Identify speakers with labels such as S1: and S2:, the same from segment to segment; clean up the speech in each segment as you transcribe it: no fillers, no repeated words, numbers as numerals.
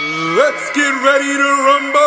S1: Let's get ready to rumble.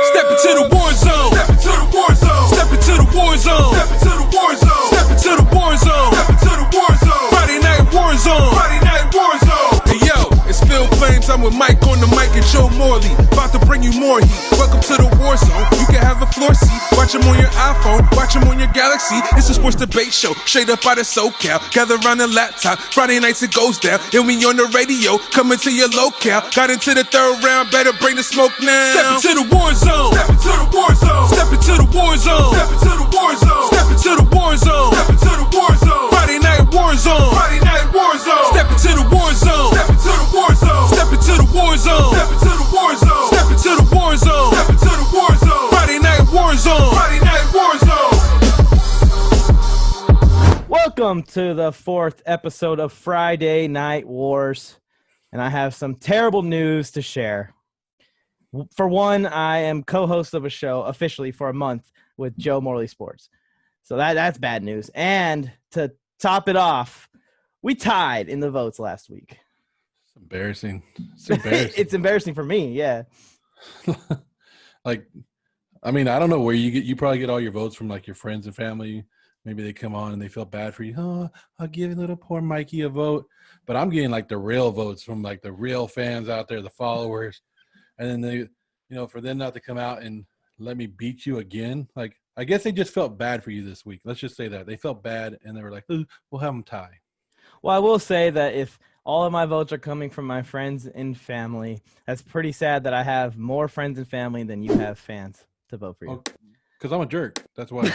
S2: Step into the war zone.
S1: Step into the war zone.
S2: Step into the war zone.
S1: Step into the war zone.
S2: Step into the war zone.
S1: Step into the war zone.
S2: Friday night war zone.
S1: Friday night war zone.
S2: Hey yo, it's Phil Flames. I'm with Mike on the mic and Joe Morley. About to bring you more heat. Welcome to the war zone. You can have a floor seat. Watch them on your iPhone. Watch them on your Galaxy. It's a sports debate show. Straight up out of SoCal. Gather around the laptop. Friday nights it goes down. And we on the radio. Coming to your locale. Got into the third round. Better bring the smoke now. Step into the war zone.
S1: Step into the war zone.
S2: Step into the war zone.
S1: Step into the war zone.
S2: Step into the war zone.
S1: Step into the war zone.
S2: Friday night war zone.
S1: Friday night war zone.
S2: Step into the war zone.
S1: Step into the war zone.
S2: Step into the war zone.
S1: Step into the war zone.
S2: Step into the war zone.
S1: Step into the war zone.
S2: Friday night war zone.
S1: Friday night war zone.
S3: Welcome to the fourth episode of Friday Night Wars, and I have some terrible news to share. For one, I am co-host of a show officially for a month with Joe Morley Sports, so that's bad news. And to top it off, we tied in the votes last week.
S4: It's embarrassing. It's embarrassing.
S3: It's embarrassing for me, yeah.
S4: Like, I mean, I don't know where you probably get all your votes from, like, your friends and family. Maybe they come on and they feel bad for you. Oh, I'll give little poor Mikey a vote. But I'm getting, like, the real votes from, like, the real fans out there, the followers. And then they, for them not to come out and let me beat you again. Like, I guess they just felt bad for you this week. Let's just say that. They felt bad, and they were like, ooh, we'll have them tie.
S3: Well, I will say that if all of my votes are coming from my friends and family, that's pretty sad that I have more friends and family than you have fans to vote for you.
S4: Because I'm a jerk. That's why.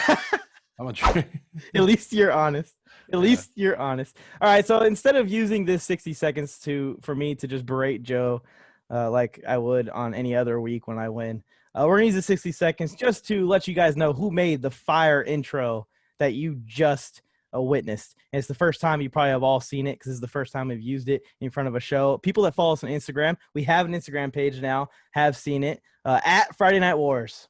S4: I'm a jerk.
S3: At least you're honest. At least you're honest. All right, so instead of using this 60 seconds for me to just berate Joe like I would on any other week when I win, we're going to use the 60 seconds just to let you guys know who made the fire intro that you just witnessed. And it's the first time you probably have all seen it because this is the first time we've used it in front of a show. People that follow us on Instagram, we have an Instagram page now, have seen it, at Friday Night Wars.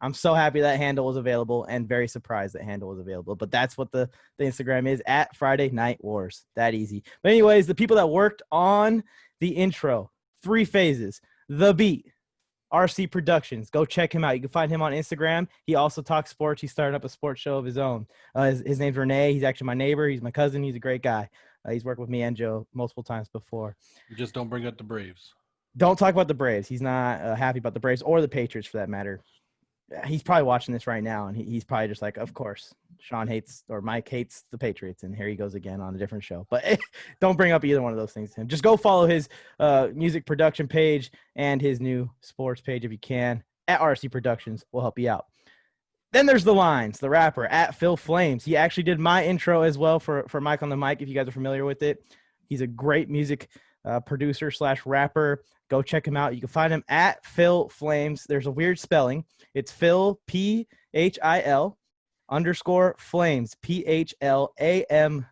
S3: I'm so happy that handle was available and very surprised that handle was available. But that's what the Instagram is, at Friday Night Wars. That easy. But anyways, the people that worked on the intro, 3 phases, The Beat, RC Productions. Go check him out. You can find him on Instagram. He also talks sports. He's starting up a sports show of his own. His name's Renee. He's actually my neighbor. He's my cousin. He's a great guy. He's worked with me and Joe multiple times before.
S4: You just don't bring up the Braves.
S3: Don't talk about the Braves. He's not happy about the Braves or the Patriots for that matter. He's probably watching this right now, and he's probably just like, of course, Mike hates the Patriots, and here he goes again on a different show. But don't bring up either one of those things to him. Just go follow his music production page and his new sports page if you can, at RC Productions. Will help you out. Then there's The Lines, the rapper, at Phil Flames. He actually did my intro as well for Mike on the Mic, if you guys are familiar with it. He's a great music producer / rapper. Go check him out. You can find him at Phil Flames. There's a weird spelling. It's Phil, Phil, _ Flames, PHLAMYZ.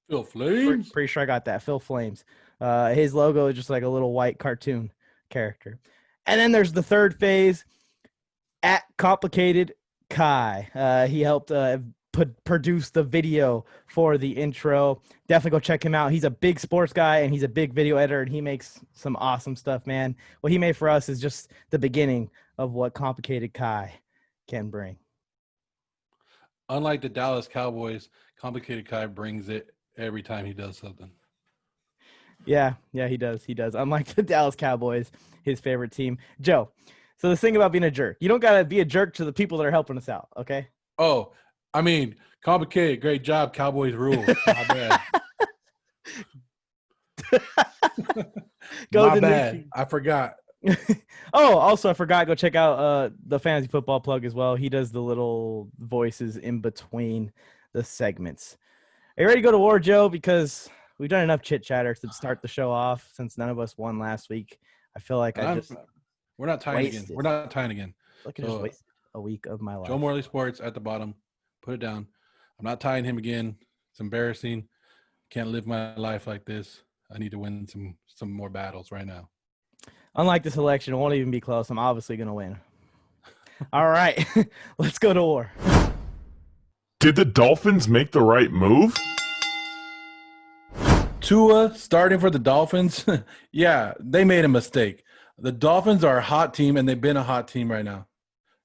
S4: Phil Flames?
S3: Pretty sure I got that. Phil Flames. His logo is just like a little white cartoon character. And then there's the third phase, at Complicated Kai. He helped produce the video for the intro. Definitely go check him out. He's a big sports guy and he's a big video editor, and he makes some awesome stuff, man. What he made for us is just the beginning of what Complicated Kai can bring.
S4: Unlike the Dallas Cowboys, Complicated Kai brings it every time he does something.
S3: Yeah, he does. Unlike the Dallas Cowboys, his favorite team. Joe, so the thing about being a jerk, you don't got to be a jerk to the people that are helping us out, okay?
S4: Oh, I mean, Complicated, great job. Cowboys rule. My bad. My bad. I forgot.
S3: Oh, also, I forgot. Go check out the Fantasy Football Plug as well. He does the little voices in between the segments. Are you ready to go to war, Joe? Because we've done enough chit-chatter to start the show off since none of us won last week. I feel like
S4: we're not tying again. We're not tying again.
S3: Look, I just wasted a week of my life.
S4: Joe Morley Sports at the bottom. Put it down. I'm not tying him again. It's embarrassing. Can't live my life like this. I need to win some more battles right now.
S3: Unlike this election, it won't even be close. I'm obviously going to win. All right. Let's go to war.
S5: Did the Dolphins make the right move?
S4: Tua starting for the Dolphins, yeah, they made a mistake. The Dolphins are a hot team, and they've been a hot team right now,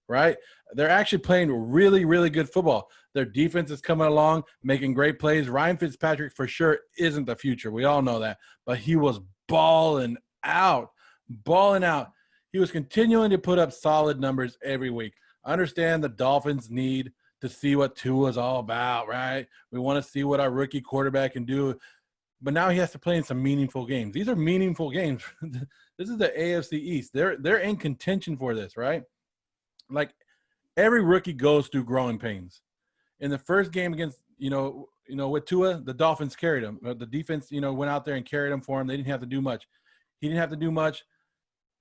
S4: right? They're actually playing really, really good football. Their defense is coming along, making great plays. Ryan Fitzpatrick for sure isn't the future. We all know that. But he was balling out. He was continuing to put up solid numbers every week. I understand the Dolphins need to see what Tua's all about, right? We want to see what our rookie quarterback can do. But now he has to play in some meaningful games. These are meaningful games. This is the AFC East. They're in contention for this, right? Like every rookie goes through growing pains. In the first game against, with Tua, the Dolphins carried him. The defense, went out there and carried him for him. They didn't have to do much. He didn't have to do much.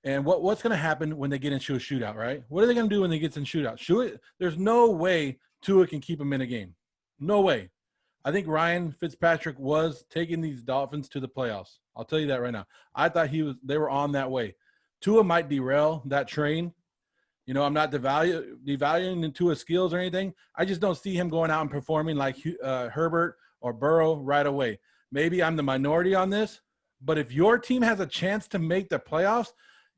S4: And what's going to happen when they get into a shootout, right? What are they going to do when they get in shootout? There's no way Tua can keep him in a game. No way. I think Ryan Fitzpatrick was taking these Dolphins to the playoffs. I'll tell you that right now. I thought they were on that way. Tua might derail that train. I'm not devaluing Tua's skills or anything. I just don't see him going out and performing like Herbert or Burrow right away. Maybe I'm the minority on this, but if your team has a chance to make the playoffs,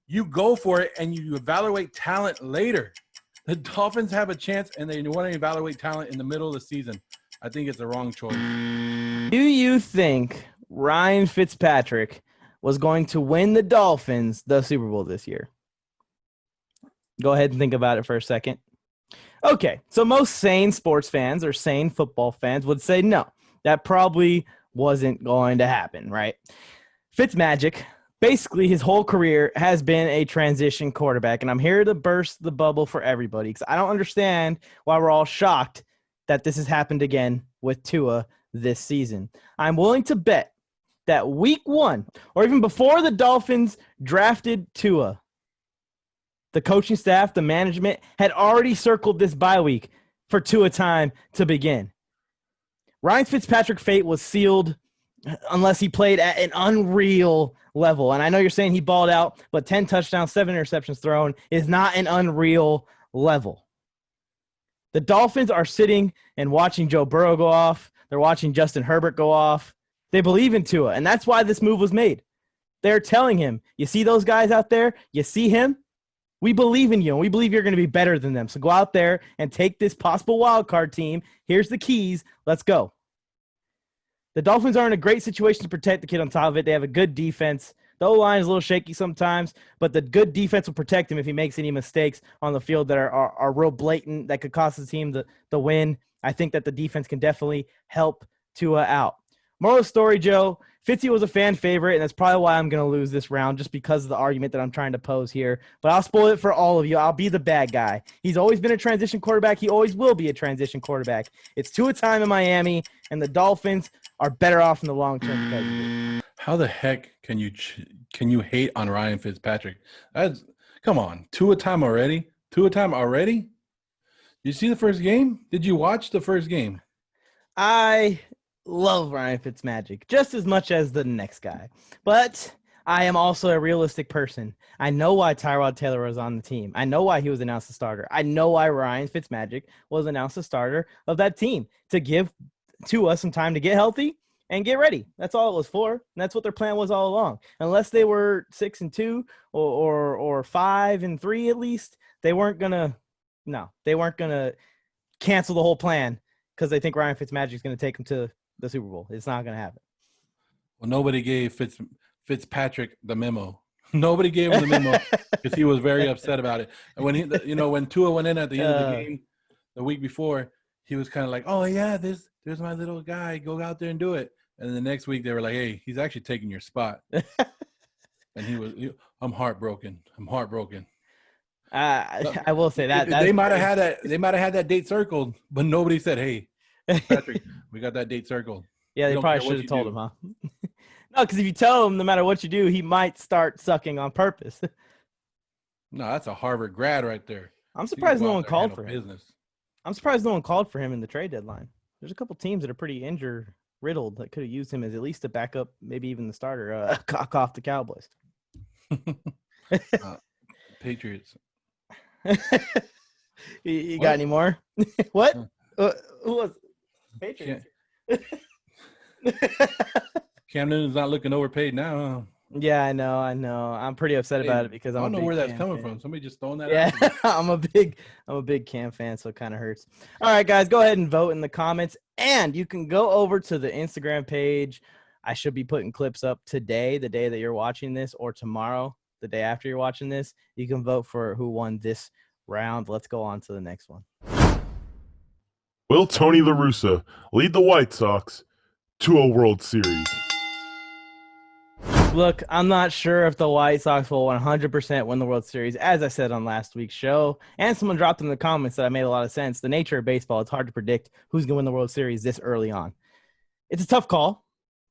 S4: you go for it and you evaluate talent later. The Dolphins have a chance, and they want to evaluate talent in the middle of the season. I think it's the wrong choice.
S3: Do you think Ryan Fitzpatrick was going to win the Dolphins the Super Bowl this year? Go ahead and think about it for a second. Okay, so most sane sports fans or sane football fans would say no, that probably wasn't going to happen, right? Fitzmagic, basically his whole career has been a transition quarterback, and I'm here to burst the bubble for everybody because I don't understand why we're all shocked that this has happened again with Tua this season. I'm willing to bet that week one, or even before the Dolphins drafted Tua, the coaching staff, the management, had already circled this bye week for Tua time to begin. Ryan Fitzpatrick's fate was sealed unless he played at an unreal level. And I know you're saying he balled out, but 10 touchdowns, 7 interceptions thrown is not an unreal level. The Dolphins are sitting and watching Joe Burrow go off. They're watching Justin Herbert go off. They believe in Tua, and that's why this move was made. They're telling him, you see those guys out there? You see him? We believe in you, and we believe you're going to be better than them. So go out there and take this possible wild card team. Here's the keys. Let's go. The Dolphins are in a great situation to protect the kid on top of it. They have a good defense. The O-line is a little shaky sometimes, but the good defense will protect him if he makes any mistakes on the field that are real blatant that could cost the team the win. I think that the defense can definitely help Tua out. Moral of the story, Joe, Fitzy was a fan favorite, and that's probably why I'm going to lose this round just because of the argument that I'm trying to pose here. But I'll spoil it for all of you. I'll be the bad guy. He's always been a transition quarterback. He always will be a transition quarterback. It's Tua time in Miami, and the Dolphins are better off in the long term because of it.
S4: How the heck can you hate on Ryan Fitzpatrick? Come on, Tua time already? You see the first game? Did you watch the first game?
S3: I love Ryan Fitzmagic just as much as the next guy, but I am also a realistic person. I know why Tyrod Taylor was on the team. I know why he was announced the starter. I know why Ryan Fitzmagic was announced the starter of that team, to give Tua some time to get healthy and get ready. That's all it was for. And that's what their plan was all along. Unless they were 6-2 or 5-3 at least, they weren't gonna cancel the whole plan because they think Ryan Fitzmagic is gonna take them to the Super Bowl. It's not gonna happen.
S4: Well, nobody gave Fitzpatrick the memo. Nobody gave him the memo because he was very upset about it. And when Tua went in at the end of the game the week before, he was kind of like, "Oh yeah, there's my little guy. Go out there and do it." And then the next week they were like, "Hey, he's actually taking your spot." And I'm heartbroken.
S3: I will say that
S4: they might have had that. They might have had that date circled, but nobody said, "Hey, Patrick, we got that date circled."
S3: Yeah, they probably should have told him, huh? No, because if you tell him no matter what you do, he might start sucking on purpose.
S4: No, that's a Harvard grad right there.
S3: I'm surprised no one called for him.
S4: Business.
S3: I'm surprised no one called for him in the trade deadline. There's a couple teams that are pretty injured riddled that could have used him as at least a backup, maybe even the starter. Cock off the Cowboys.
S4: Patriots.
S3: You got any more? What? Who was Patriots?
S4: Cam Newton's not looking overpaid now. Huh?
S3: Yeah, I know. I'm pretty upset about it because
S4: I
S3: I'm
S4: don't
S3: a
S4: know
S3: big
S4: where that's
S3: Cam
S4: coming
S3: fan.
S4: from. Somebody just throwing that
S3: Yeah,
S4: out.
S3: I'm a big Cam fan, so it kind of hurts. All right, guys, go ahead and vote in the comments, and you can go over to the Instagram page. I should be putting clips up today, the day that you're watching this, or tomorrow, the day after you're watching this. You can vote for who won this round. Let's go on to the next one.
S1: Will Tony Larussa lead the White Sox to a World Series?
S3: Look, I'm not sure if the White Sox will 100% win the World Series, as I said on last week's show. And someone dropped in the comments that I made a lot of sense. The nature of baseball, it's hard to predict who's going to win the World Series this early on. It's a tough call.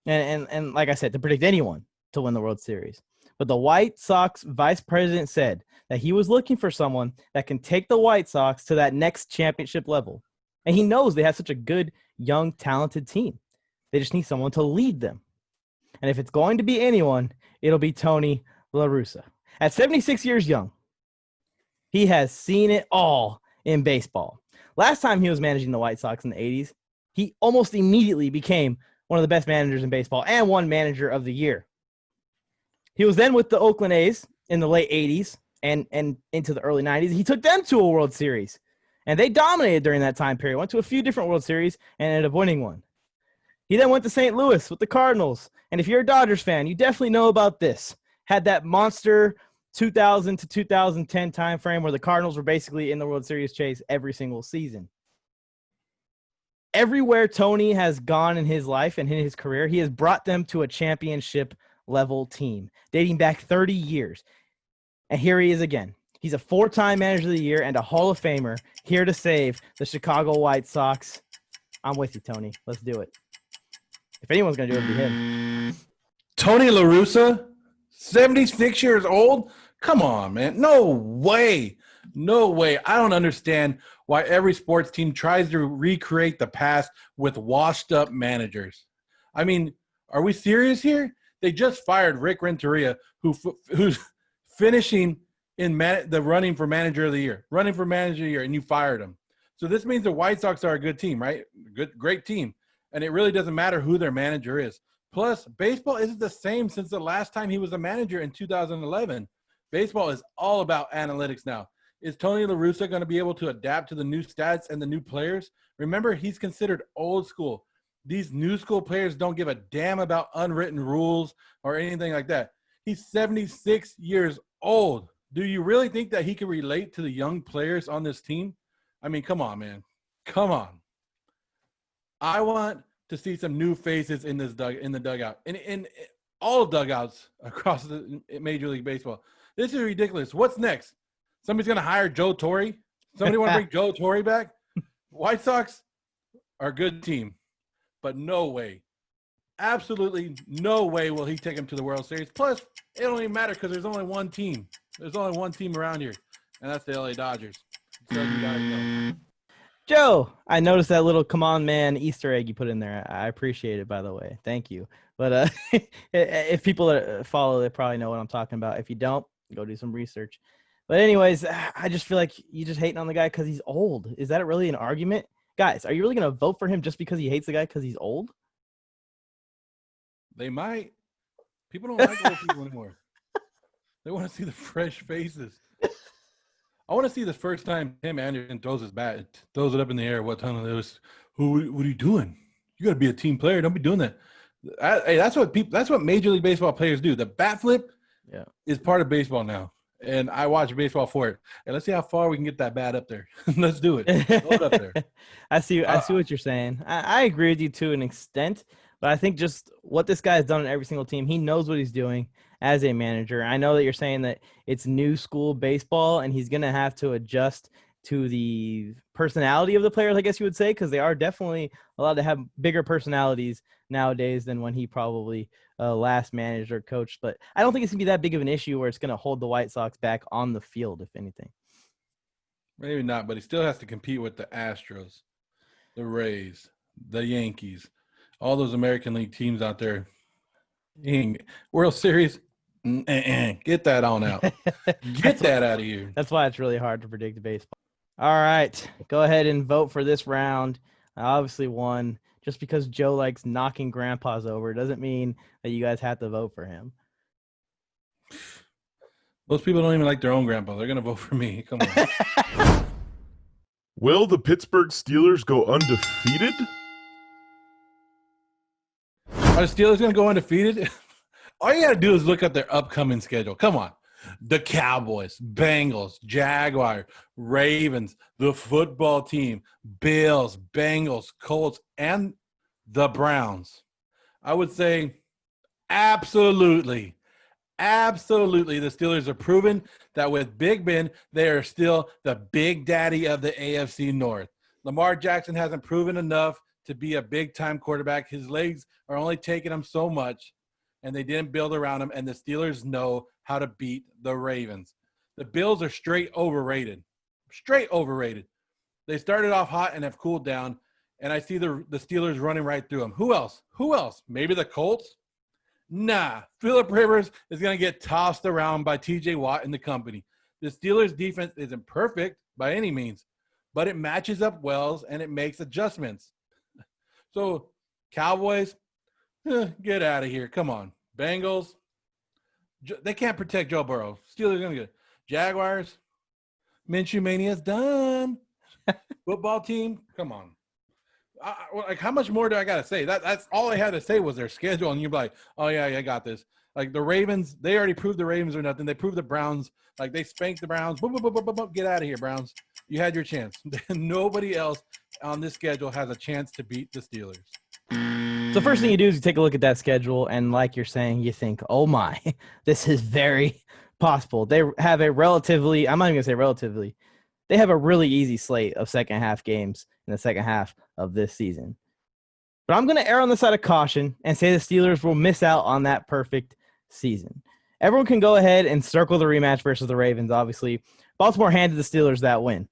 S3: And like I said, to predict anyone to win the World Series. But the White Sox vice president said that he was looking for someone that can take the White Sox to that next championship level. And he knows they have such a good, young, talented team. They just need someone to lead them. And if it's going to be anyone, it'll be Tony Larussa. At 76 years young, he has seen it all in baseball. Last time he was managing the White Sox in the 80s, he almost immediately became one of the best managers in baseball and won Manager of the Year. He was then with the Oakland A's in the late 80s and into the early 90s. He took them to a World Series, and they dominated during that time period. Went to a few different World Series and ended up winning one. He then went to St. Louis with the Cardinals. And if you're a Dodgers fan, you definitely know about this. Had that monster 2000 to 2010 time frame where the Cardinals were basically in the World Series chase every single season. Everywhere Tony has gone in his life and in his career, he has brought them to a championship level team dating back 30 years. And here he is again. He's a 4-time Manager of the Year and a Hall of Famer here to save the Chicago White Sox. I'm with you, Tony. Let's do it. If anyone's going to do it, it'll be him.
S4: Tony LaRussa, 76 years old? Come on, man. No way. No way. I don't understand why every sports team tries to recreate the past with washed-up managers. I mean, are we serious here? They just fired Rick Renteria, who's finishing in the running for Manager of the Year. Running for Manager of the Year, and you fired him. So this means the White Sox are a good team, right? Great team. And it really doesn't matter who their manager is. Plus, baseball isn't the same since the last time he was a manager in 2011. Baseball is all about analytics now. Is Tony LaRussa going to be able to adapt to the new stats and the new players? Remember, he's considered old school. These new school players don't give a damn about unwritten rules or anything like that. He's 76 years old. Do you really think that he can relate to the young players on this team? I mean, come on, man. Come on. I want to see some new faces in the dugout, in all dugouts across the Major League Baseball. This is ridiculous. What's next? Somebody's going to hire Joe Torre? Somebody want to bring Joe Torre back? White Sox are a good team, but no way, absolutely no way will he take them to the World Series. Plus, it don't even matter because there's only one team. There's only one team around here, and that's the LA Dodgers. So you guys know.
S3: Joe, I noticed that little "come on, man" Easter egg you put in there. I appreciate it, by the way. Thank you. But if people follow, they probably know what I'm talking about. If you don't, go do some research. But anyways, I just feel like you just hating on the guy because he's old. Is that really an argument? Guys, are you really going to vote for him just because he hates the guy because he's old?
S4: They might. People don't like old people anymore. They want to see the fresh faces. I want to see the first time Tim Anderson throws his bat, throws it up in the air. What time it was? What are you doing? You got to be a team player. Don't be doing that. Hey, that's what Major League Baseball players do. The bat flip is part of baseball now, and I watch baseball for it. And let's see how far we can get that bat up there. Let's do it. Throw it up there.
S3: I see what you're saying. I agree with you to an extent, but I think just what this guy has done on every single team, he knows what he's doing as a manager. I know that you're saying that it's new school baseball and he's going to have to adjust to the personality of the players, I guess you would say, because they are definitely allowed to have bigger personalities nowadays than when he probably last managed or coached. But I don't think it's going to be that big of an issue where it's going to hold the White Sox back on the field, if anything.
S4: Maybe not, but he still has to compete with the Astros, the Rays, the Yankees, all those American League teams out there. World Series, get that on out. Get that out of here.
S3: That's why it's really hard to predict baseball. All right, go ahead and vote for this round. I obviously won. Just because Joe likes knocking grandpas over doesn't mean that you guys have to vote for him.
S4: Most people don't even like their own grandpa. They're going to vote for me. Come on.
S1: Will the Pittsburgh Steelers go undefeated?
S4: Are the Steelers going to go undefeated? All you got to do is look at their upcoming schedule. Come on. The Cowboys, Bengals, Jaguars, Ravens, the football team, Bills, Bengals, Colts, and the Browns. I would say absolutely the Steelers are proven that with Big Ben, they are still the big daddy of the AFC North. Lamar Jackson hasn't proven enough to be a big-time quarterback. His legs are only taking him so much, and they didn't build around him, and the Steelers know how to beat the Ravens. The Bills are straight overrated. They started off hot and have cooled down, and I see the Steelers running right through them. Who else? Maybe the Colts? Nah. Phillip Rivers is going to get tossed around by TJ Watt and the company. The Steelers' defense isn't perfect by any means, but it matches up well and it makes adjustments. So, Cowboys, get out of here. Come on. Bengals, they can't protect Joe Burrow. Steelers are going to get it. Jaguars, Minshew Mania's done. Football team, come on. Like, how much more do I got to say? That's all I had to say was their schedule, and you'd be like, oh, yeah, I got this. Like, the Ravens, they already proved the Ravens are nothing. They proved the Browns. Like, they spanked the Browns. Boop, boop, boop, boop, boop. Get out of here, Browns. You had your chance. Nobody else on this schedule has a chance to beat the Steelers.
S3: So first thing you do is you take a look at that schedule, and like you're saying, you think, oh my, this is very possible. They have a relatively, I'm not even going to say relatively, they have a really easy slate of second half games in the second half of this season. But I'm going to err on the side of caution and say the Steelers will miss out on that perfect season. Everyone can go ahead and circle the rematch versus the Ravens, obviously. Baltimore handed the Steelers that win.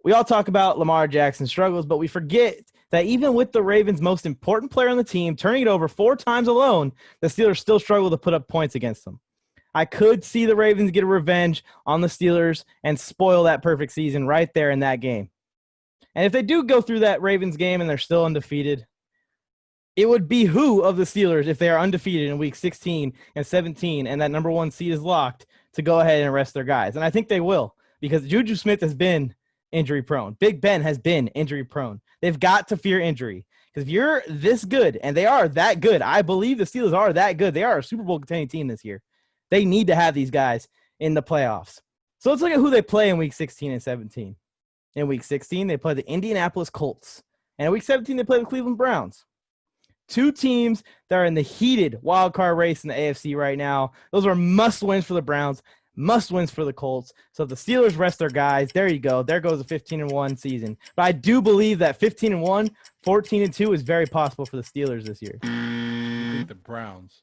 S3: We all talk about Lamar Jackson's struggles, but we forget that even with the Ravens' most important player on the team turning it over 4 times alone, the Steelers still struggle to put up points against them. I could see the Ravens get a revenge on the Steelers and spoil that perfect season right there in that game. And if they do go through that Ravens game and they're still undefeated, it would be who of the Steelers, if they are undefeated in week 16 and 17 and that number 1 seed is locked, to go ahead and rest their guys. And I think they will, because Juju Smith has been injury prone. Big Ben has been injury prone. They've got to fear injury, because if you're this good, and they are that good, I believe the Steelers are that good. They are a Super Bowl contending team this year. They need to have these guys in the playoffs. So let's look at who they play in week 16 and 17. In week 16, they play the Indianapolis Colts. And in week 17, they play the Cleveland Browns. 2 teams that are in the heated wild card race in the AFC right now. Those are must-wins for the Browns, must-wins for the Colts. So if the Steelers rest their guys, there you go. There goes a 15-1 season. But I do believe that 15-1, 14-2 is very possible for the Steelers this year.
S4: I think the Browns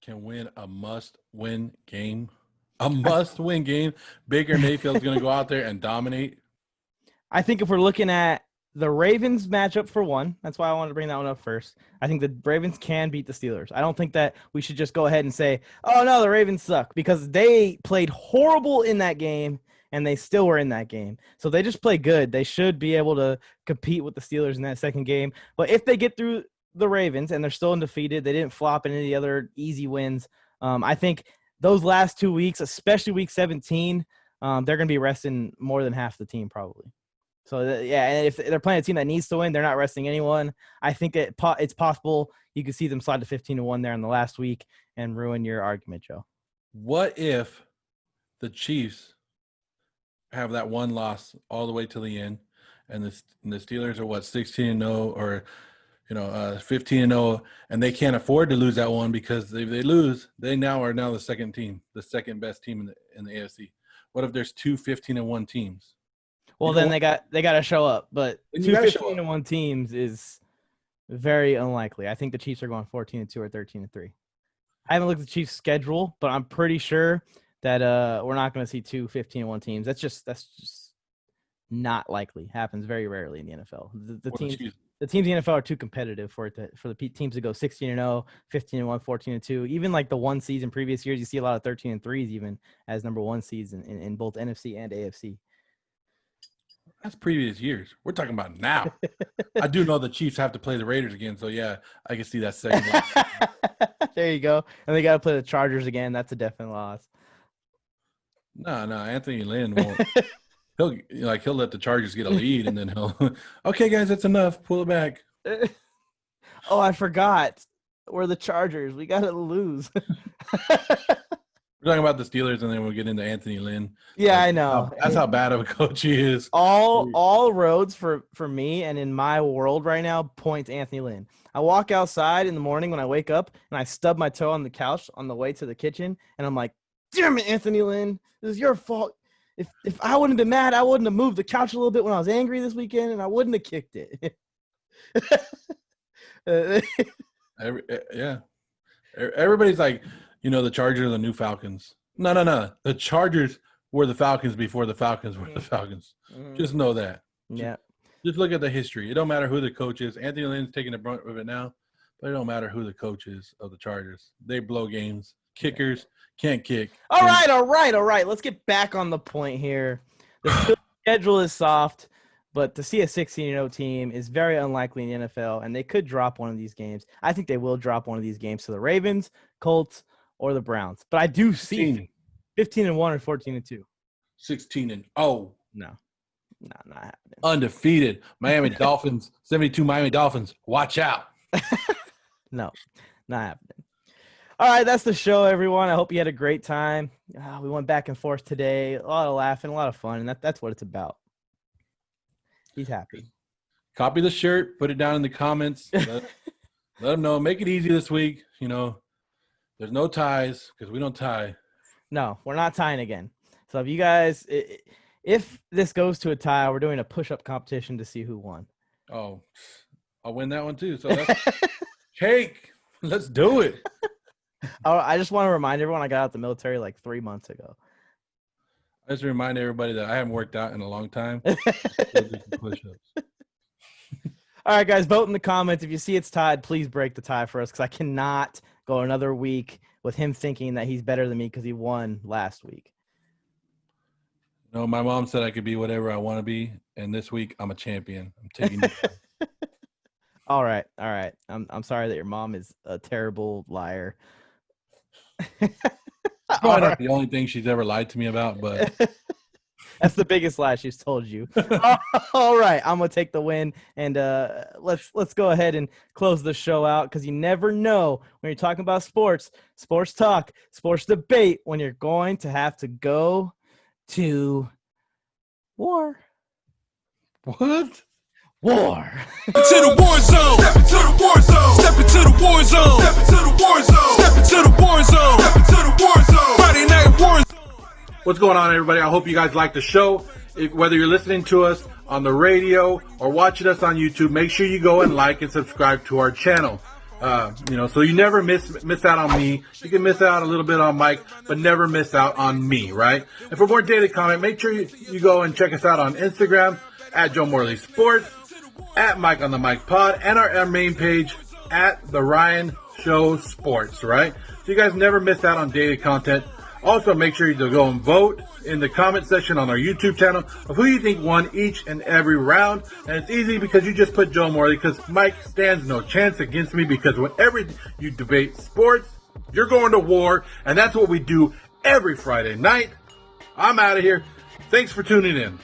S4: can win a must-win game. A must-win game. Baker Mayfield's going to go out there and dominate.
S3: I think if we're looking at the Ravens matchup for one, that's why I wanted to bring that one up first. I think the Ravens can beat the Steelers. I don't think that we should just go ahead and say, oh, no, the Ravens suck, because they played horrible in that game, and they still were in that game. So they just play good. They should be able to compete with the Steelers in that second game. But if they get through the Ravens and they're still undefeated, they didn't flop in any other easy wins, I think those last 2 weeks, especially week 17, they're going to be resting more than half the team probably. So, and if they're playing a team that needs to win, they're not resting anyone. I think it's possible you could see them slide to 15-1 there in the last week and ruin your argument, Joe.
S4: What if the Chiefs have that one loss all the way to the end, and the Steelers are 16-0 or 15-0, and they can't afford to lose that one, because if they lose, they are now the second best team in the AFC. What if there's 2 15-1 teams?
S3: Well, then they got to show up, but 2 15-1 teams is very unlikely. I think the Chiefs are going 14-2 or 13-3. I haven't looked at the Chiefs' schedule, but I'm pretty sure that we're not going to see 2 15-1 teams. That's just not likely. Happens very rarely in the NFL. The teams in the NFL are too competitive for the teams to go 16-0, 15-1, 14-2. Even like the one season previous years, you see a lot of 13-3s even as number 1 seeds in both NFC and AFC.
S4: That's previous years. We're talking about now. I do know the Chiefs have to play the Raiders again, so yeah, I can see that second loss.
S3: There you go. And they got to play the Chargers again. That's a definite loss.
S4: No, Anthony Lynn won't. He'll let the Chargers get a lead, and then he'll. Okay, guys, that's enough. Pull it back.
S3: Oh, I forgot. We're the Chargers. We got to lose.
S4: We're talking about the Steelers, and then we'll get into Anthony Lynn.
S3: Yeah, I know.
S4: That's how bad of a coach he is.
S3: All roads for me and in my world right now point to Anthony Lynn. I walk outside in the morning when I wake up, and I stub my toe on the couch on the way to the kitchen, and I'm like, damn it, Anthony Lynn. This is your fault. If I wouldn't have been mad, I wouldn't have moved the couch a little bit when I was angry this weekend, and I wouldn't have kicked it.
S4: Yeah. Everybody's like, the Chargers are the new Falcons. No. The Chargers were the Falcons before the Falcons were the Falcons. Just know that.
S3: Yeah.
S4: Just look at the history. It don't matter who the coach is. Anthony Lynn's taking the brunt of it now, but it don't matter who the coach is of the Chargers. They blow games. Kickers can't kick.
S3: All right. Let's get back on the point here. The schedule is soft, but to see a 16-0 team is very unlikely in the NFL, and they could drop one of these games. I think they will drop one of these games to the Ravens, Colts, or the Browns. But I do see 15-1 or 14-2.
S4: 16-0.
S3: No, not happening.
S4: Undefeated. Miami Dolphins, 72 Miami Dolphins. Watch out.
S3: No, not happening. All right, that's the show, everyone. I hope you had a great time. We went back and forth today. A lot of laughing, a lot of fun, and that's what it's about. He's happy.
S4: Copy the shirt. Put it down in the comments. Let them know. Make it easy this week. There's no ties because we don't tie.
S3: No, we're not tying again. So if you guys, if this goes to a tie, we're doing a push-up competition to see who won.
S4: Oh, I'll win that one too. So that's cake. Let's do it.
S3: I just want to remind everyone I got out the military like 3 months ago.
S4: I just remind everybody that I haven't worked out in a long time. Push-ups.
S3: All right, guys, vote in the comments. If you see it's tied, please break the tie for us because I cannot go another week with him thinking that he's better than me because he won last week.
S4: No, my mom said I could be whatever I want to be, and this week I'm a champion. I'm taking it.
S3: All right. I'm sorry that your mom is a terrible liar.
S4: Probably not the only thing she's ever lied to me about, but
S3: that's the biggest lie she's told you. All right, I'm gonna take the win, and let's go ahead and close the show out because you never know when you're talking about sports talk, sports debate, when you're going to have to go to war.
S4: What?
S3: War.
S2: To the war zone. Step into the war zone. Step into the war zone. Step into the war zone. Step into the war zone. Step into the war zone. Friday night war zone.
S4: What's going on, everybody? I hope you guys like the show. Whether you're listening to us on the radio or watching us on YouTube, make sure you go and like and subscribe to our channel. So you never miss out on me. You can miss out a little bit on Mike, but never miss out on me, right? And for more daily comment, make sure you go and check us out on Instagram at Joe Morley Sports, at Mike on the Mike Pod, and our main page at The Ryan Show Sports, right? So you guys never miss out on daily content. Also, make sure you go and vote in the comment section on our YouTube channel of who you think won each and every round. And it's easy because you just put Joe Morley because Mike stands no chance against me because whenever you debate sports, you're going to war. And that's what we do every Friday night. I'm out of here. Thanks for tuning in.